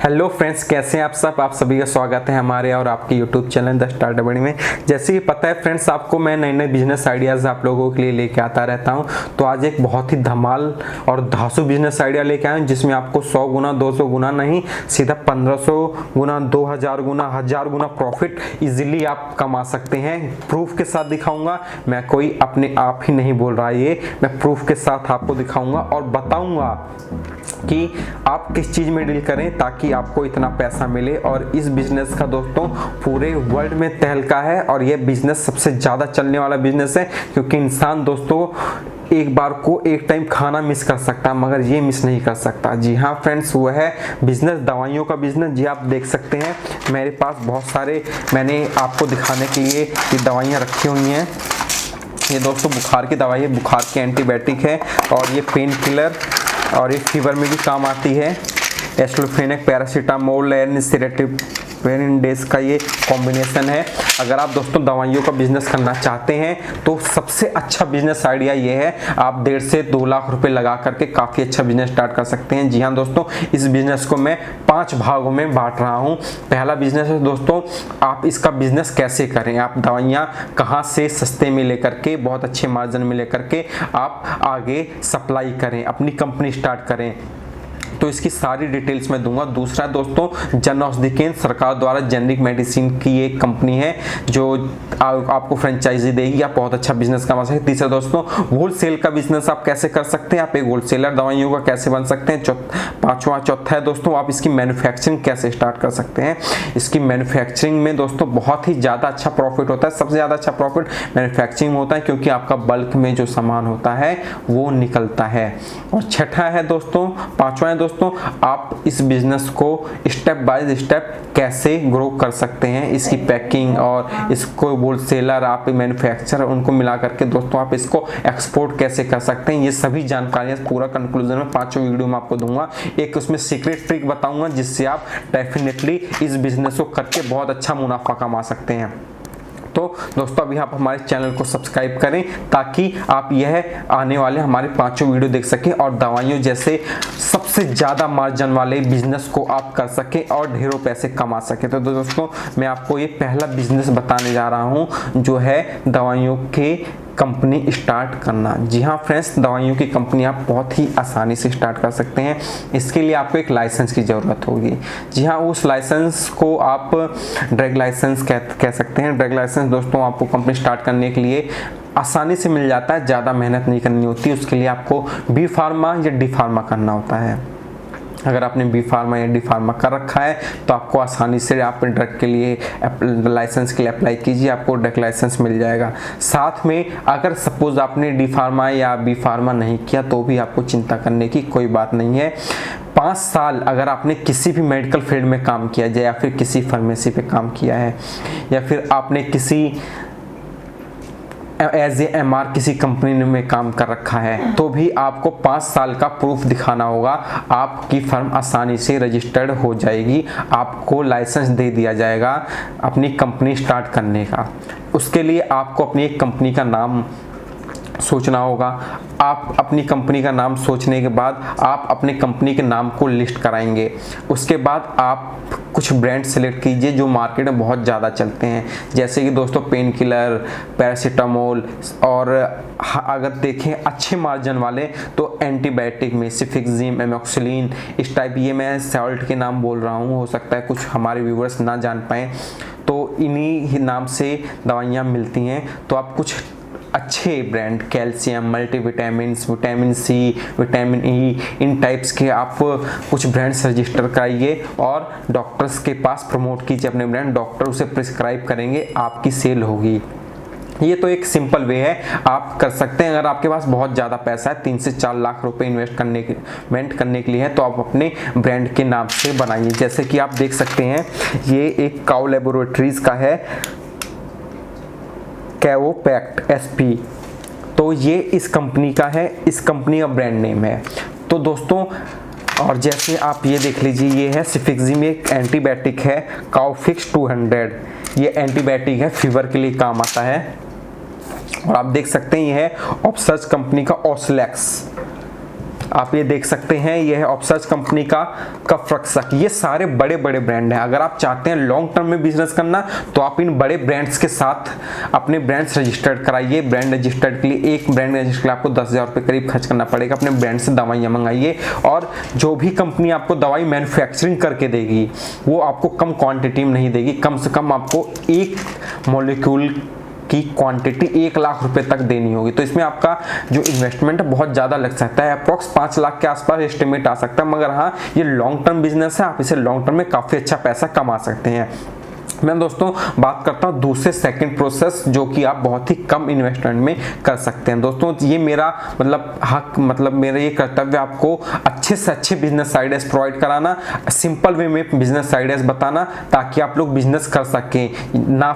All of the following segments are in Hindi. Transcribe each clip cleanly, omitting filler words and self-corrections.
हेलो फ्रेंड्स, कैसे हैं आप सब। आप सभी का स्वागत है हमारे और आपके यूट्यूब चैनल द स्टार्टअप बड़ी में। जैसे कि पता है फ्रेंड्स, आपको मैं नए नए बिजनेस आइडियाज़ आप लोगों के लिए लेके आता रहता हूं। तो आज एक बहुत ही धमाल और धांसू बिजनेस आइडिया लेके आए हैं, जिसमें आपको 100 गुना 200 गुना नहीं, सीधा 1500 गुना 2000 गुना 1000 गुना प्रॉफिट इजीली आप कमा सकते हैं। प्रूफ के साथ दिखाऊंगा। मैं कोई अपने आप ही नहीं बोल रहा, ये मैं प्रूफ के साथ आपको दिखाऊंगा और बताऊंगा कि आप किस चीज़ में डील करें ताकि आपको इतना पैसा मिले। और इस बिजनेस का दोस्तों पूरे वर्ल्ड में तहलका है और ये बिजनेस सबसे ज़्यादा चलने वाला बिजनेस है, क्योंकि इंसान दोस्तों एक बार को एक टाइम खाना मिस कर सकता है मगर ये मिस नहीं कर सकता। जी हाँ फ्रेंड्स, वो है बिजनेस दवाइयों का बिजनेस। जी आप देख सकते हैं मेरे पास बहुत सारे, मैंने आपको दिखाने के लिए ये दवाइयाँ रखी हुई हैं। ये दोस्तों बुखार की दवाई है, बुखार की एंटीबायोटिक है और ये पेन किलर और ये फीवर में भी काम आती है। एस्लोफेनिक, पैरासीटामोल, डेज का ये कॉम्बिनेशन है। अगर आप दोस्तों दवाइयों का बिजनेस करना चाहते हैं तो सबसे अच्छा बिजनेस आइडिया ये है। आप 1.5 से 2 लाख रुपए लगा करके काफ़ी अच्छा बिजनेस स्टार्ट कर सकते हैं। जी हाँ दोस्तों, इस बिजनेस को मैं 5 भागों में बांट रहा हूँ। पहला बिजनेस है दोस्तों, आप इसका बिजनेस कैसे करें, आप दवाइयाँ कहाँ से सस्ते में लेकर के बहुत अच्छे मार्जिन में लेकर के आप आगे सप्लाई करें, अपनी कंपनी स्टार्ट करें, तो इसकी सारी डिटेल्स मैं दूंगा। दूसरा दोस्तों, जन औषधि केंद्र सरकार द्वारा जेनरिक मेडिसिन की एक कंपनी है जो आपको फ्रेंचाइजी देगी, आप बहुत अच्छा बिजनेस कमा सकते हैं। तीसरा दोस्तों, होलसेल का बिजनेस आप कैसे कर सकते हैं, आप एक होलसेलर दवाइयों का कैसे बन सकते हैं। चौथा है दोस्तों, आप इसकी मैन्युफैक्चरिंग कैसे स्टार्ट कर सकते हैं। इसकी मैन्युफैक्चरिंग में दोस्तों बहुत ही ज़्यादा अच्छा प्रॉफिट होता है, सबसे ज़्यादा अच्छा प्रॉफिट मैन्युफैक्चरिंग होता है, क्योंकि आपका बल्क में जो सामान होता है वो निकलता है। और छठा है दोस्तों, पांचवा है दोस्तों, आप इस बिजनेस को स्टेप बाय स्टेप कैसे ग्रो कर सकते हैं। इसकी पैकिंग और इसको होलसेलर, आप मैन्युफैक्चरर, उनको मिला करके दोस्तों आप इसको एक्सपोर्ट कैसे कर सकते हैं। ये सभी जानकारियां पूरा कंक्लूजन में 5 वीडियो में आपको दूंगा। एक उसमें सीक्रेट ट्रिक बताऊंगा जिससे आप डेफिनेटली इस बिजनेस को करके बहुत अच्छा मुनाफा कमा सकते हैं। तो दोस्तों अभी आप हमारे चैनल को सब्सक्राइब करें ताकि आप यह आने वाले हमारे 5 वीडियो देख सकें और दवाइयों जैसे सबसे ज़्यादा मार्जिन वाले बिजनेस को आप कर सकें और ढेरों पैसे कमा सकें। तो दोस्तों मैं आपको ये पहला बिजनेस बताने जा रहा हूँ जो है दवाइयों के कंपनी स्टार्ट करना। जी हाँ फ्रेंड्स, दवाइयों की कंपनी आप बहुत ही आसानी से स्टार्ट कर सकते हैं। इसके लिए आपको एक लाइसेंस की ज़रूरत होगी। जी हाँ, उस लाइसेंस को आप ड्रग लाइसेंस कह सकते हैं। ड्रग लाइसेंस दोस्तों आपको कंपनी स्टार्ट करने के लिए आसानी से मिल जाता है, ज़्यादा मेहनत नहीं करनी होती। उसके लिए आपको बी फार्मा या डी फार्मा करना होता है। अगर आपने बी फार्मा या डी फार्मा कर रखा है तो आपको आसानी से आप ड्रग के लिए लाइसेंस के लिए अप्लाई कीजिए, आपको ड्रग लाइसेंस मिल जाएगा। साथ में अगर सपोज आपने डी फार्मा या बी फार्मा नहीं किया तो भी आपको चिंता करने की कोई बात नहीं है। 5 साल अगर आपने किसी भी मेडिकल फील्ड में काम किया जाए या फिर किसी फार्मेसी पे काम किया है या फिर आपने किसी एज ए MR किसी कंपनी में काम कर रखा है तो भी आपको 5 साल का प्रूफ दिखाना होगा। आपकी फर्म आसानी से रजिस्टर्ड हो जाएगी, आपको लाइसेंस दे दिया जाएगा अपनी कंपनी स्टार्ट करने का। उसके लिए आपको अपनी एक कंपनी का नाम सोचना होगा। आप अपनी कंपनी का नाम सोचने के बाद आप अपनी कंपनी के नाम को लिस्ट कराएंगे। उसके बाद आप कुछ ब्रांड सेलेक्ट कीजिए जो मार्केट में बहुत ज़्यादा चलते हैं, जैसे कि दोस्तों पेन किलर, पैरासीटामोल, और अगर देखें अच्छे मार्जिन वाले तो एंटीबायोटिक में सिफिक्सिम, एमोक्सिलिन, इस टाइप। ये मैं सॉल्ट के नाम बोल रहा हूँ, हो सकता है कुछ हमारे व्यूवर्स ना जान पाएँ, तो इन्हीं नाम से दवाइयाँ मिलती हैं। तो आप कुछ अच्छे brand, calcium, multivitamins, vitamin C, vitamin E, इन टाइप्स के आप कुछ ब्रांड्स रजिस्टर कराइए और डॉक्टर्स के पास प्रमोट कीजिए अपने ब्रांड। डॉक्टर उसे प्रिस्क्राइब करेंगे, आपकी सेल होगी। ये तो एक सिंपल वे है, आप कर सकते हैं। अगर आपके पास बहुत ज़्यादा पैसा है, 3 से 4 लाख रुपए इन्वेस्ट करने के लिए है, तो आप अपने ब्रांड के नाम से बनाइए। जैसे कि आप देख सकते हैं ये एक काउ लेबोरेटरीज का है, कैवोपैक्ट SP, तो ये इस कंपनी का है, इस कंपनी का ब्रांड नेम है। तो दोस्तों और जैसे आप ये देख लीजिए, ये है सिफिक्सिम, एक एंटीबायोटिक है, काउफिक्स 200, ये एंटीबायोटिक है, फीवर के लिए काम आता है। और आप देख सकते हैं ये है ऑप्सर्च कंपनी का ओस्लैक्स, आप ये देख सकते हैं, ये है ऑप्सर्च कंपनी का कफ रक्षक। ये सारे बड़े बड़े ब्रांड हैं। अगर आप चाहते हैं लॉन्ग टर्म में बिजनेस करना तो आप इन बड़े ब्रांड्स के साथ अपने ब्रांड्स रजिस्टर्ड कराइए। ब्रांड रजिस्टर्ड के लिए, एक ब्रांड रजिस्टर के लिए आपको 10,000 रुपये करीब खर्च करना पड़ेगा। अपने ब्रांड से दवाइयाँ मंगाइए और जो भी कंपनी आपको दवाई मैन्युफैक्चरिंग करके देगी वो आपको कम क्वांटिटी में नहीं देगी। कम से कम आपको एक मॉलिक्यूल की क्वांटिटी 1 लाख रुपए तक देनी होगी। तो इसमें आपका जो इन्वेस्टमेंट है बहुत ज़्यादा लग सकता है। अप्रॉक्स 5 लाख के आसपास एस्टिमेट आ सकता है, मगर हाँ ये लॉन्ग टर्म बिजनेस है, आप इसे लॉन्ग टर्म में काफ़ी अच्छा पैसा कमा सकते हैं। मैं दोस्तों बात करता हूँ दूसरे सेकंड प्रोसेस जो कि आप बहुत ही कम इन्वेस्टमेंट में कर सकते हैं। दोस्तों ये मेरा मतलब हक, मतलब मेरा ये कर्तव्य आपको अच्छे से अच्छे बिजनेस आइडियाज प्रोवाइड कराना, सिंपल वे में बिजनेस आइडियाज बताना, ताकि आप लोग बिजनेस कर सकें, ना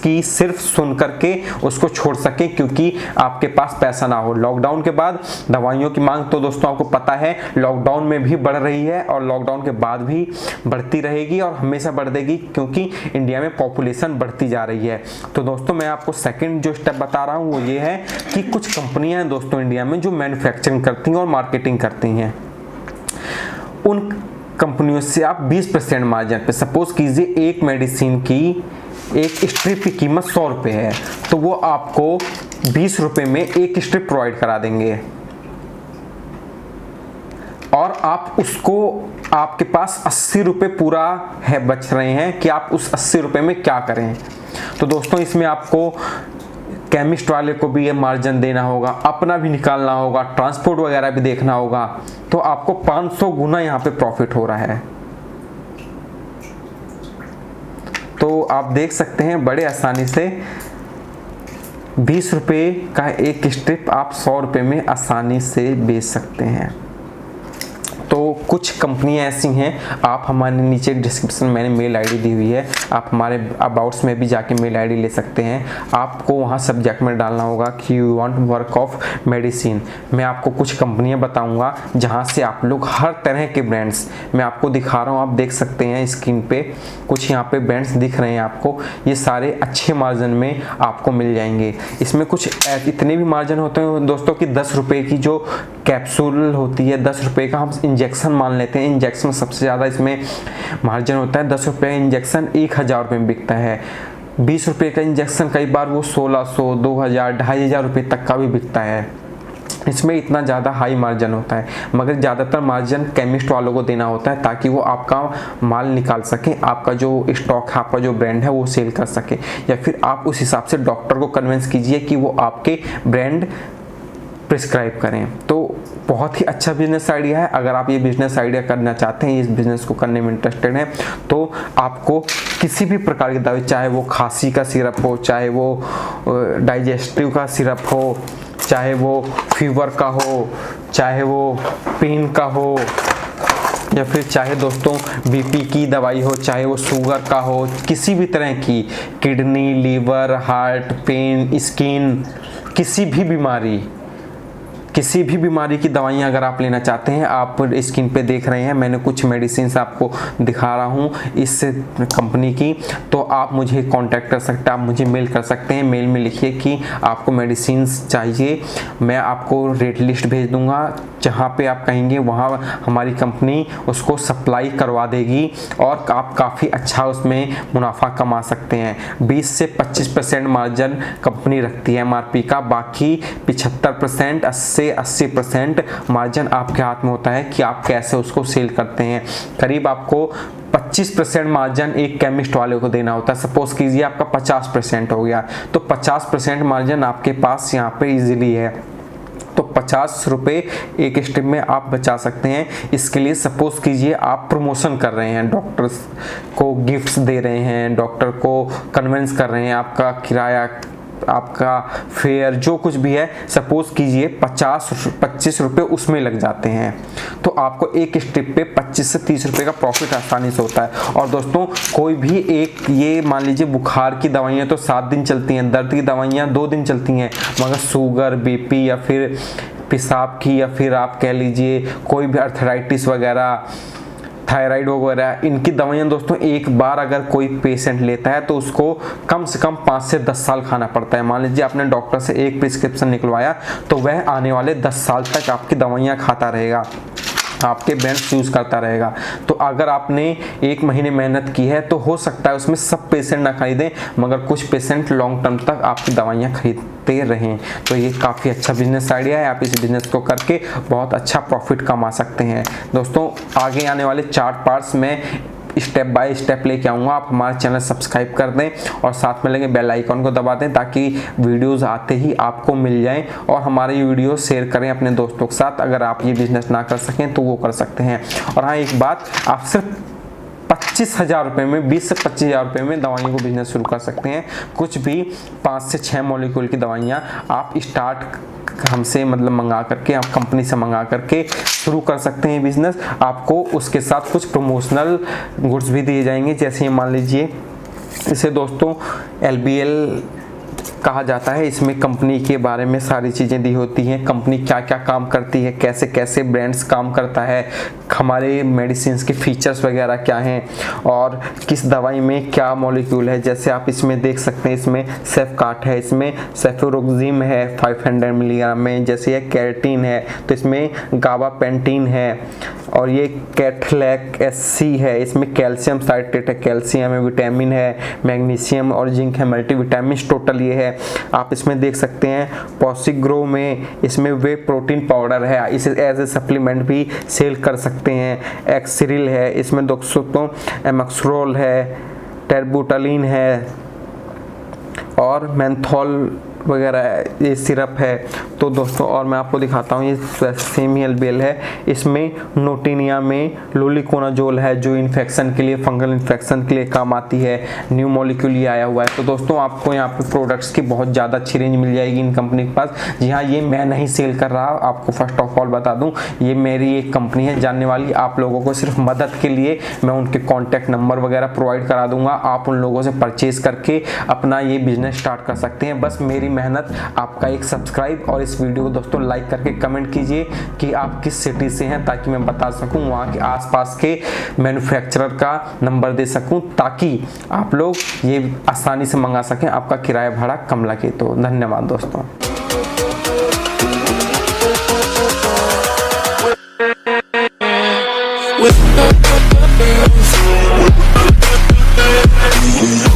कि सिर्फ सुन करके उसको छोड़ सकें क्योंकि आपके पास पैसा ना हो। लॉकडाउन के बाद दवाइयों की मांग तो दोस्तों आपको पता है लॉकडाउन में भी बढ़ रही है और लॉकडाउन के बाद भी बढ़ती रहेगी और हमेशा बढ़ेगी क्योंकि इंडिया में पॉपुलेशन बढ़ती जा रही है। तो दोस्तों मैं आपको सेकंड जो स्टेप बता रहा हूं वो ये है कि कुछ कंपनियां हैं दोस्तों इंडिया में जो मैन्युफैक्चरिंग करती हैं और मार्केटिंग करती हैं। उन कंपनियों से आप 20% मार्जिन पे, सपोज कीजिए एक मेडिसिन की एक स्ट्रिप की कीमत 100 रुपये है तो वो आपको 20 रुपये में एक स्ट्रिप प्रोवाइड करा देंगे और आप उसको, आपके पास 80 रुपये पूरा है बच रहे हैं कि आप उस 80 रुपये में क्या करें। तो दोस्तों इसमें आपको केमिस्ट वाले को भी ये मार्जिन देना होगा, अपना भी निकालना होगा, ट्रांसपोर्ट वगैरह भी देखना होगा, तो आपको 500 गुना यहाँ पे प्रॉफिट हो रहा है। तो आप देख सकते हैं बड़े आसानी से 20 रुपये का एक स्ट्रिप आप 100 रुपये में आसानी से बेच सकते हैं। तो कुछ कंपनियां ऐसी हैं, आप हमारे नीचे डिस्क्रिप्शन में मैंने मेल आईडी दी हुई है, आप हमारे अबाउट्स में भी जाके मेल आईडी ले सकते हैं। आपको वहां सब्जेक्ट में डालना होगा कि you want work of medicine. मैं आपको कुछ कंपनियां बताऊंगा जहां से आप लोग हर तरह के ब्रांड्स मैं आपको दिखा रहा हूं, आप देख सकते हैं स्क्रीन पे कुछ यहाँ पे ब्रांड्स दिख रहे हैं आपको, ये सारे अच्छे मार्जिन में आपको मिल जाएंगे। इसमें कुछ इतने भी मार्जिन होते हैं दोस्तों कि 10 रुपये की जो कैप्सूल होती है, 10 रुपये का हम इंजेक्शन मान लेते हैं, इंजेक्शन सबसे ज़्यादा इसमें मार्जिन होता है। 10 रुपये इंजेक्शन 1000 रुपये में बिकता है। 20 रुपये का इंजेक्शन कई बार वो 1600, 2000, 2500 रुपये तक का भी बिकता है। इसमें इतना ज़्यादा हाई मार्जिन होता है, मगर ज़्यादातर मार्जिन केमिस्ट वालों को देना होता है ताकि वो आपका माल निकाल सके, आपका जो स्टॉक है, आपका जो ब्रांड है वो सेल कर सके, या फिर आप उस हिसाब से डॉक्टर को कन्विंस कीजिए कि वो आपके ब्रांड प्रिस्क्राइब करें। तो बहुत ही अच्छा बिजनेस आइडिया है। अगर आप ये बिजनेस आइडिया करना चाहते हैं, इस बिजनेस को करने में इंटरेस्टेड हैं, तो आपको किसी भी प्रकार की दवाई, चाहे वो खांसी का सिरप हो, चाहे वो डाइजेस्टिव का सिरप हो, चाहे वो फीवर का हो, चाहे वो पेन का हो, या फिर चाहे दोस्तों बीपी की दवाई हो, चाहे वो शुगर का हो, किसी भी तरह की kidney, liver, heart, pain, skin, किसी भी बीमारी की दवाइयाँ अगर आप लेना चाहते हैं, आप स्क्रीन पे देख रहे हैं मैंने कुछ मेडिसिन आपको दिखा रहा हूँ इस कंपनी की, तो आप मुझे कांटेक्ट कर सकते हैं, आप मुझे मेल कर सकते हैं। मेल में लिखिए कि आपको मेडिसिन चाहिए, मैं आपको रेट लिस्ट भेज दूंगा, जहाँ पे आप कहेंगे वहाँ हमारी कंपनी उसको सप्लाई करवा देगी और आप काफ़ी अच्छा उसमें मुनाफा कमा सकते हैं। 20 से 25% मार्जिन कंपनी रखती है MRP का, बाकी 75% 80% मार्जिन आपके हाथ में होता है कि आप कैसे उसको सेल करते हैं। करीब आपको 25% मार्जिन एक केमिस्ट वाले को देना होता है। सपोज कीजिए आपका 50% हो गया, तो 50% मार्जिन आपके पास यहाँ पे इजीली है, तो 50 रुपये एक स्ट्रिप में आप बचा सकते हैं। इसके लिए सपोज कीजिए आप प्रमोशन कर रहे हैं, डॉक्टर्स को गिफ्ट्स दे रहे हैं, डॉक्टर को कन्विंस कर रहे हैं, आपका किराया, आपका फेयर, जो कुछ भी है, सपोज कीजिए 25 रुपये उसमें लग जाते हैं, तो आपको एक स्ट्रिप पे 25 से 30 रुपये का प्रॉफिट आसानी से होता है। और दोस्तों कोई भी एक, ये मान लीजिए बुखार की दवाइयाँ तो 7 दिन चलती हैं, दर्द की दवाइयाँ 2 दिन चलती हैं, मगर शुगर, बीपी या फिर पेशाब की, या फिर आप कह लीजिए कोई भी अर्थराइटिस वगैरह, थायराइड वगैरह, इनकी दवाइयाँ दोस्तों एक बार अगर कोई पेशेंट लेता है तो उसको कम से कम 5 से 10 साल खाना पड़ता है। मान लीजिए आपने डॉक्टर से एक प्रिस्क्रिप्शन निकलवाया तो वह आने वाले 10 साल तक आपकी दवाइयाँ खाता रहेगा, आपके ब्रांड्स यूज़ करता रहेगा। तो अगर आपने 1 महीने मेहनत की है तो हो सकता है उसमें सब पेशेंट ना खरीदें, मगर कुछ पेशेंट लॉन्ग टर्म तक आपकी दवाइयाँ खरीदते रहें। तो ये काफ़ी अच्छा बिजनेस आइडिया है, आप इस बिजनेस को करके बहुत अच्छा प्रॉफिट कमा सकते हैं। दोस्तों आगे आने वाले 4 पार्ट्स में स्टेप बाय स्टेप लेके आऊँगा। आप हमारे चैनल सब्सक्राइब कर दें और साथ में लगे बेल आइकन को दबा दें ताकि वीडियोस आते ही आपको मिल जाएं, और हमारे वीडियो शेयर करें अपने दोस्तों के साथ। अगर आप ये बिजनेस ना कर सकें तो वो कर सकते हैं। और हाँ एक बात, आप सिर्फ 25,000 रुपये में, 20 से 25,000 रुपये में दवाइयों को बिजनेस शुरू कर सकते हैं। कुछ भी 5 से 6 मॉलिक्यूल की दवाइयाँ आप स्टार्ट हमसे मतलब मंगा करके, आप कंपनी से मंगा करके शुरू कर सकते हैं बिजनेस। आपको उसके साथ कुछ प्रमोशनल गुड्स भी दिए जाएंगे, जैसे मान लीजिए इसे दोस्तों LBL कहा जाता है। इसमें कंपनी के बारे में सारी चीज़ें दी होती हैं, कंपनी क्या क्या काम करती है, कैसे कैसे ब्रांड्स काम करता है, हमारे मेडिसिन के फीचर्स वगैरह क्या हैं और किस दवाई में क्या मॉलिक्यूल है। जैसे आप इसमें देख सकते हैं, इसमें सेफकाट है, इसमें सेफोरोक्सिम है 500 मिलीग्राम में, जैसे ये कैरेटीन है तो इसमें गाबापेंटीन है, और ये कैथलैक SC है, इसमें कैल्शियम साइट्रेट है, कैल्शियम है, विटामिन है, मैग्नीशियम और जिंक है, मल्टीविटामिन टोटल ये है। आप इसमें देख सकते हैं पॉसिक ग्रो में, इसमें वे प्रोटीन पाउडर है, इसे एज ए सप्लीमेंट भी सेल कर सकते हैं। एक्सरिल है, इसमें दोस्तों एमक्सरोल है, टेरबुटालिन है और मेंथोल वगैरह ये सिरप है। तो दोस्तों और मैं आपको दिखाता हूँ, ये सेमी LBL है, इसमें नोटिनिया में लोलिकोनाजोल है जो इन्फेक्शन के लिए, फंगल इन्फेक्शन के लिए काम आती है। न्यू मॉलिक्यूल ये आया हुआ है। तो दोस्तों आपको यहाँ पे प्रोडक्ट्स की बहुत ज़्यादा अच्छी रेंज मिल जाएगी इन कंपनी के पास। जी हाँ, ये मैं नहीं सेल कर रहा, आपको फर्स्ट ऑफ ऑल बता दूँ, ये मेरी एक कंपनी है जानने वाली। आप लोगों को सिर्फ मदद के लिए मैं उनके कॉन्टैक्ट नंबर वगैरह प्रोवाइड करा दूंगा, आप उन लोगों से परचेज करके अपना ये बिजनेस स्टार्ट कर सकते हैं। बस मेरी मेहनत आपका एक सब्सक्राइब और इस वीडियो को दोस्तों लाइक करके कमेंट कीजिए कि आप किस सिटी से हैं, ताकि मैं बता सकूं वहां के आसपास के मैन्युफैक्चरर का नंबर दे सकूं, ताकि आप लोग ये आसानी से मंगा सकें, आपका किराया भाड़ा कम लगे। तो धन्यवाद दोस्तों। With